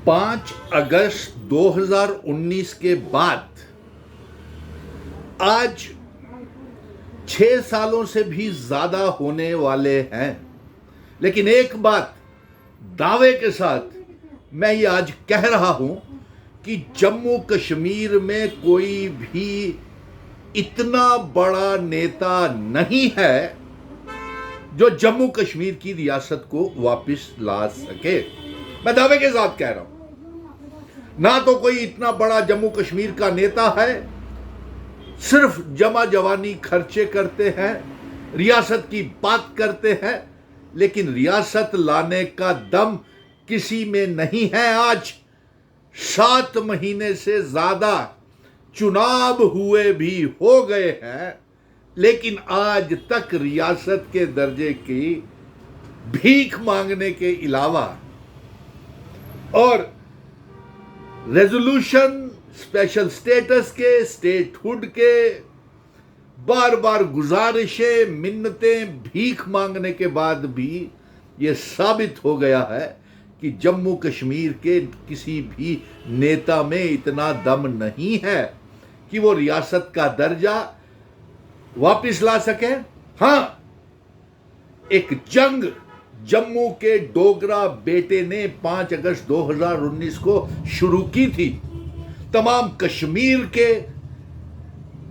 5 अगस्त 2019 के बाद आज 6 सालों से भी ज्यादा होने वाले हैं। लेकिन एक बात दावे के साथ मैं ये आज कह रहा हूं कि जम्मू कश्मीर में कोई भी इतना बड़ा नेता नहीं है जो जम्मू कश्मीर की रियासत को वापस ला सके। मैं दावे के साथ कह रहा हूं, ना तो कोई इतना बड़ा जम्मू कश्मीर का नेता है, सिर्फ जमा जवानी खर्चे करते हैं, रियासत की बात करते हैं, लेकिन रियासत लाने का दम किसी में नहीं है। आज 7 महीने से ज्यादा चुनाव हुए भी हो गए हैं, लेकिन आज तक रियासत के दर्जे की भीख मांगने के अलावा और रेजोल्यूशन, स्पेशल स्टेटस के, स्टेटहुड के, बार बार गुजारिशें, मिन्नतें, भीख मांगने के बाद भी यह साबित हो गया है कि जम्मू कश्मीर के किसी भी नेता में इतना दम नहीं है कि वो रियासत का दर्जा वापस ला सके। हां, एक जंग जम्मू के डोगरा बेटे ने 5 अगस्त 2019 को शुरू की थी। तमाम कश्मीर के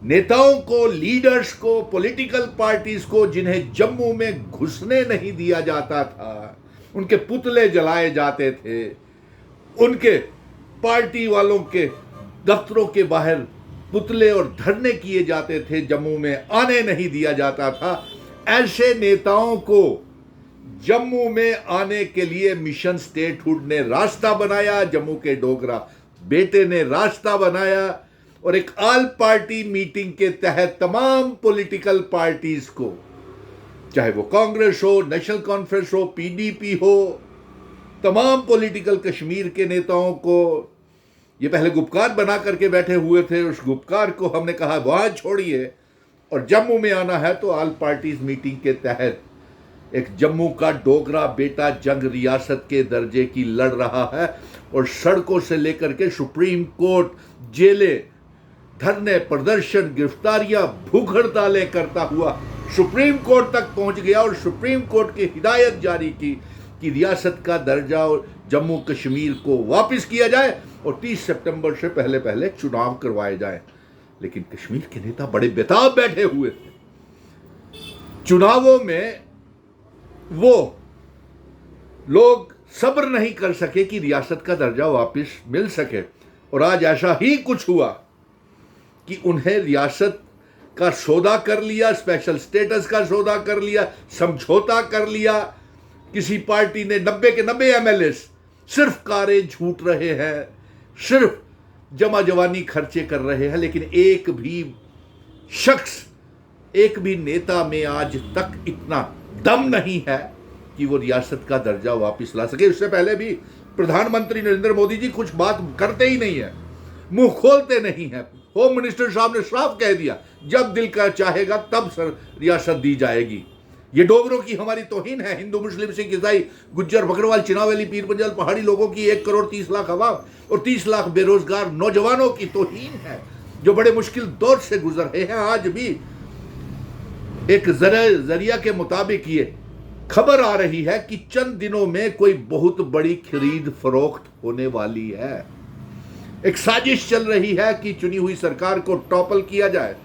नेताओं को, लीडर्स को, पॉलिटिकल पार्टीज को, जिन्हें जम्मू में घुसने नहीं दिया जाता था, उनके पुतले जलाए जाते थे, उनके पार्टी वालों के दफ्तरों के बाहर पुतले और धरने किए जाते थे, जम्मू में आने नहीं दिया जाता था। ऐसे नेताओं को जम्मू में आने के लिए मिशन स्टेटहुड ने रास्ता बनाया, जम्मू के डोगरा बेटे ने रास्ता बनाया और एक ऑल पार्टी मीटिंग के तहत तमाम पॉलिटिकल पार्टीज को, चाहे वो कांग्रेस हो, नेशनल कॉन्फ्रेंस हो, पीडीपी हो, तमाम पॉलिटिकल कश्मीर के नेताओं को, ये पहले गुपकार बना करके बैठे हुए थे, उस गुपकार को हमने कहा वहां छोड़िए और जम्मू में आना है तो ऑल पार्टीज मीटिंग के तहत एक जम्मू का डोगरा बेटा जंग रियासत के दर्जे की लड़ रहा है और सड़कों से लेकर के सुप्रीम कोर्ट, जेलें, धरने, प्रदर्शन, गिरफ्तारियां, भूख हड़तालें करता हुआ सुप्रीम कोर्ट तक पहुंच गया और सुप्रीम कोर्ट की हिदायत जारी की कि रियासत का दर्जा और जम्मू कश्मीर को वापस किया जाए और 30 सितंबर से पहले पहले चुनाव करवाए जाए। लेकिन कश्मीर के नेता बड़े बेताब बैठे हुए थे। चुनावों में वो लोग सब्र नहीं कर सके कि रियासत का दर्जा वापस मिल सके और आज ऐसा ही कुछ हुआ कि उन्हें रियासत का सौदा कर लिया, स्पेशल स्टेटस का सौदा कर लिया, समझौता कर लिया। किसी पार्टी ने 90 के 90 एमएलए सिर्फ कारें झूठ रहे हैं, सिर्फ जमा जवानी खर्चे कर रहे हैं, लेकिन एक भी शख्स, एक भी नेता में आज तक इतना दम नहीं है कि वो रियासत का दर्जा वापस ला सके। उससे पहले भी प्रधानमंत्री नरेंद्र मोदी जी कुछ बात करते ही नहीं है, मुंह खोलते नहीं है। होम मिनिस्टर साहब ने साफ कह दिया जब दिल का चाहेगा तब रियासत दी जाएगी। ये डोगरों की हमारी तौहीन है, हिंदू, मुस्लिम, सिख, ईसाई, गुज्जर, बकरवाल, चिनावेली, पीर पंजाल पहाड़ी लोगों की 1 करोड़ 30 लाख आवाम और 30 लाख बेरोजगार नौजवानों की तौहीन है जो बड़े मुश्किल दौर से गुजर रहे हैं। आज भी एक जरिया के मुताबिक ये खबर आ रही है कि चंद दिनों में कोई बहुत बड़ी खरीद फरोख्त होने वाली है। एक साजिश चल रही है कि चुनी हुई सरकार को टॉपल किया जाए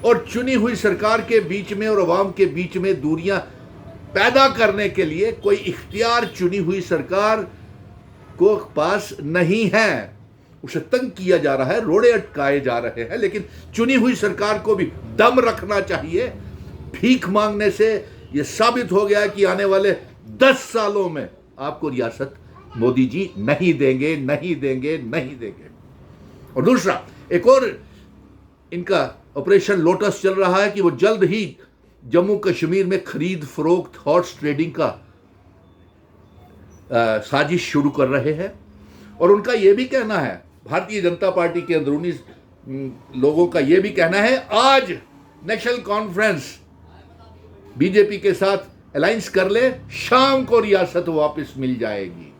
और चुनी हुई सरकार के बीच में और अवाम के बीच में दूरियां पैदा करने के लिए कोई इख्तियार चुनी हुई सरकार को पास नहीं है। उसे तंग किया जा रहा है, रोड़े अटकाए जा रहे हैं, लेकिन चुनी हुई सरकार को भी दम रखना चाहिए। भीख मांगने से यह साबित हो गया है कि आने वाले 10 सालों में आपको रियासत मोदी जी नहीं देंगे, नहीं देंगे, नहीं देंगे। और दूसरा, एक और इनका ऑपरेशन लोटस चल रहा है कि वो जल्द ही जम्मू कश्मीर में खरीद फरोख्त, हॉर्स ट्रेडिंग का साजिश शुरू कर रहे हैं। और उनका यह भी कहना है, भारतीय जनता पार्टी के अंदरूनी लोगों का यह भी कहना है, आज नेशनल कॉन्फ्रेंस बीजेपी के साथ अलायंस कर ले, शाम को रियासत वापस मिल जाएगी।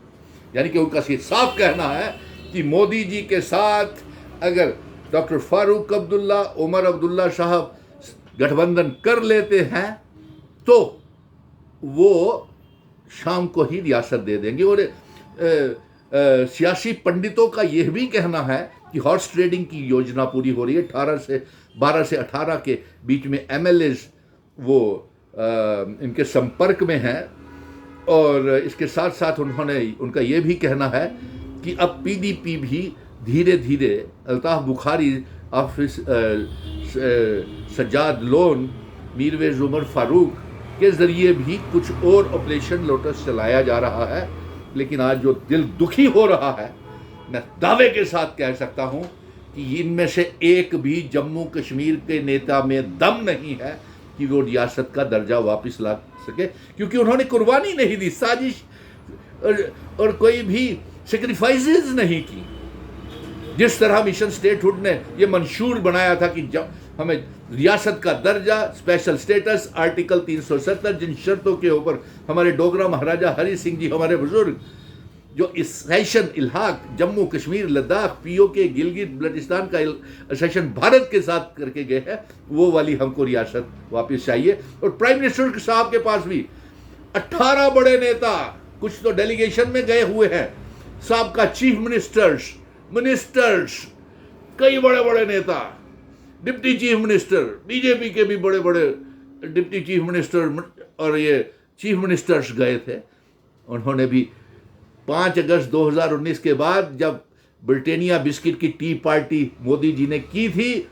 यानी कि उनका ये साफ कहना है कि मोदी जी के साथ अगर डॉक्टर फारूक अब्दुल्ला, उमर अब्दुल्ला साहब गठबंधन कर लेते हैं तो वो शाम को ही रियासत दे देंगे। और सियासी पंडितों का यह भी कहना है कि हॉर्स ट्रेडिंग की योजना पूरी हो रही है। 12 से 18 के बीच में एमएलएज वो इनके संपर्क में हैं। और इसके साथ साथ उनका ये भी कहना है कि अब पीडीपी भी धीरे धीरे अल्ताफ बुखारी ऑफिस, सज्जाद लोन, मीरवेज उमर फारूक के ज़रिए भी कुछ और ऑपरेशन लोटस चलाया जा रहा है। लेकिन आज जो दिल दुखी हो रहा है, मैं दावे के साथ कह सकता हूं कि इनमें से एक भी जम्मू कश्मीर के नेता में दम नहीं है कि वो रियासत का दर्जा वापस ला सके, क्योंकि उन्होंने कुर्बानी नहीं दी, साजिश और कोई भी सेक्रीफाइसेस नहीं की। जिस तरह मिशन स्टेटहुड ने ये मंशूर बनाया था कि जब हमें रियासत का दर्जा, स्पेशल स्टेटस, आर्टिकल 370, जिन शर्तों के ऊपर हमारे डोगरा महाराजा हरि सिंह जी, हमारे बुजुर्ग जो इस सेशन इल्हाक जम्मू कश्मीर, लद्दाख, पीओके, गिलगित बल्टिस्तान का सेशन भारत के साथ करके गए हैं, वो वाली हमको रियासत वापस चाहिए। और प्राइम मिनिस्टर साहब के पास भी 18 बड़े नेता, कुछ तो डेलीगेशन में गए हुए हैं, साहब का चीफ मिनिस्टर्स, कई बड़े बड़े नेता, डिप्टी चीफ मिनिस्टर, बीजेपी के भी बड़े बड़े डिप्टी चीफ मिनिस्टर और ये चीफ मिनिस्टर्स गए थे। उन्होंने भी 5 अगस्त 2019 के बाद जब ब्रिटानिया बिस्किट की टी पार्टी मोदी जी ने की थी,